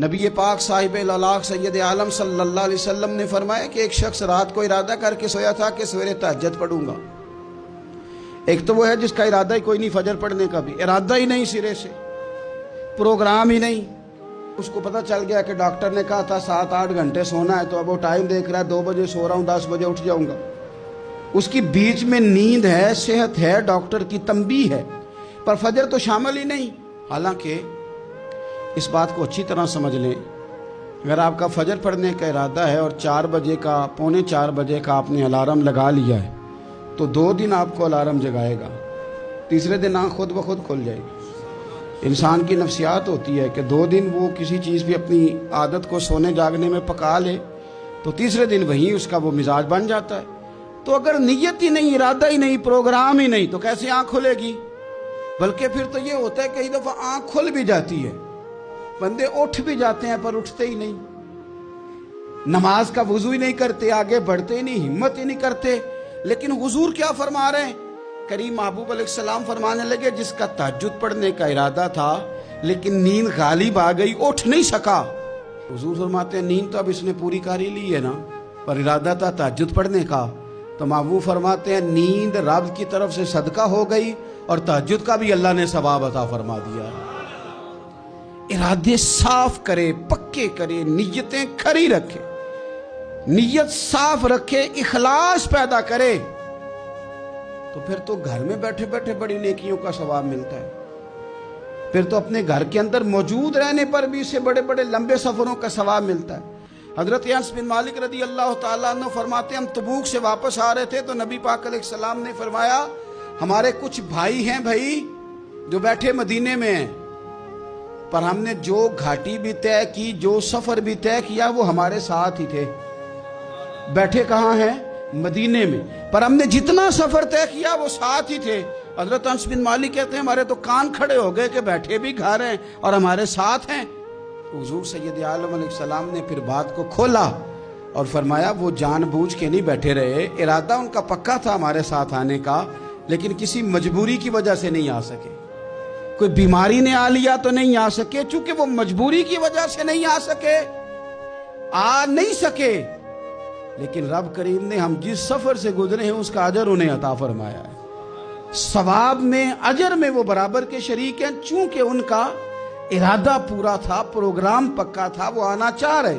نبی پاک صاحب الالاق سید عالم صلی اللہ علیہ وسلم نے فرمایا کہ ایک شخص رات کو ارادہ کر کے سویا تھا کہ سویرے تہجد پڑھوں گا۔ ایک تو وہ ہے جس کا ارادہ ہی کوئی نہیں، فجر پڑھنے کا بھی ارادہ ہی نہیں، سرے سے پروگرام ہی نہیں۔ اس کو پتہ چل گیا کہ ڈاکٹر نے کہا تھا 7-8 گھنٹے سونا ہے، تو اب وہ ٹائم دیکھ رہا ہے 2 بجے سو رہا ہوں، 10 بجے اٹھ جاؤں گا۔ اس کی بیچ میں نیند ہے، صحت ہے، ڈاکٹر کی تنبیہ ہے، پر فجر تو شامل ہی نہیں۔ حالانکہ اس بات کو اچھی طرح سمجھ لیں، اگر آپ کا فجر پڑھنے کا ارادہ ہے اور 4 بجے کا 3:45 بجے کا آپ نے الارم لگا لیا ہے، تو 2 دن آپ کو الارم جگائے گا، تیسرے دن آنکھ خود بخود کھل جائے گی۔ انسان کی نفسیات ہوتی ہے کہ 2 دن وہ کسی چیز بھی اپنی عادت کو سونے جاگنے میں پکا لے تو تیسرے دن وہیں اس کا وہ مزاج بن جاتا ہے۔ تو اگر نیت ہی نہیں، ارادہ ہی نہیں، پروگرام ہی نہیں، تو کیسے آنکھ کھلے گی؟ بلکہ پھر تو یہ ہوتا ہے کئی دفعہ آنکھ کھل بھی جاتی ہے، بندے اٹھ بھی جاتے ہیں پر اٹھتے ہی نہیں، نماز کا وضو ہی نہیں کرتے، آگے بڑھتے ہی نہیں، ہمت ہی نہیں کرتے۔ لیکن حضور کیا فرما رہے ہیں؟ کریم محبوب علیہ السلام فرمانے لگے جس کا تہجد پڑھنے کا ارادہ تھا لیکن نیند غالب آ گئی، اٹھ نہیں سکا۔ حضور فرماتے ہیں نیند تو اب اس نے پوری کر ہی لی ہے نا، پر ارادہ تھا تہجد پڑھنے کا۔ تو محبوب فرماتے ہیں نیند رب کی طرف سے صدقہ ہو گئی اور تہجد کا بھی اللہ نے ثواب عطا فرما دیا۔ ارادے صاف کرے، پکے کرے، نیتیں کھری رکھے، نیت صاف رکھے، اخلاص پیدا کرے، تو پھر تو گھر میں بیٹھے بیٹھے بڑی نیکیوں کا ثواب ملتا ہے۔ پھر تو اپنے گھر کے اندر موجود رہنے پر بھی اسے بڑے بڑے لمبے سفروں کا ثواب ملتا ہے۔ حضرت انس بن مالک رضی اللہ تعالیٰ عنہ فرماتے ہیں ہم تبوک سے واپس آ رہے تھے تو نبی پاک علیہ السلام نے فرمایا ہمارے کچھ بھائی ہیں بھائی جو بیٹھے مدینے میں ہیں، پر ہم نے جو گھاٹی بھی طے کی، جو سفر بھی طے کیا، وہ ہمارے ساتھ ہی تھے۔ بیٹھے کہاں ہیں؟ مدینے میں، پر ہم نے جتنا سفر طے کیا وہ ساتھ ہی تھے۔ حضرت انس بن مالک کہتے ہیں ہمارے تو کان کھڑے ہو گئے کہ بیٹھے بھی گھر ہیں اور ہمارے ساتھ ہیں۔ حضور سید عالم علیہ السلام نے پھر بات کو کھولا اور فرمایا وہ جان بوجھ کے نہیں بیٹھے رہے، ارادہ ان کا پکا تھا ہمارے ساتھ آنے کا، لیکن کسی مجبوری کی وجہ سے نہیں آ سکے۔ کوئی بیماری نے آ لیا تو نہیں آ سکے، چونکہ وہ مجبوری کی وجہ سے نہیں آ سکے، آ نہیں سکے، لیکن رب کریم نے ہم جس سفر سے گزرے ہیں اس کا اجر انہیں عطا فرمایا ہے۔ ثواب میں، اجر میں وہ برابر کے شریک ہیں، چونکہ ان کا ارادہ پورا تھا، پروگرام پکا تھا، وہ آنا چاہ رہے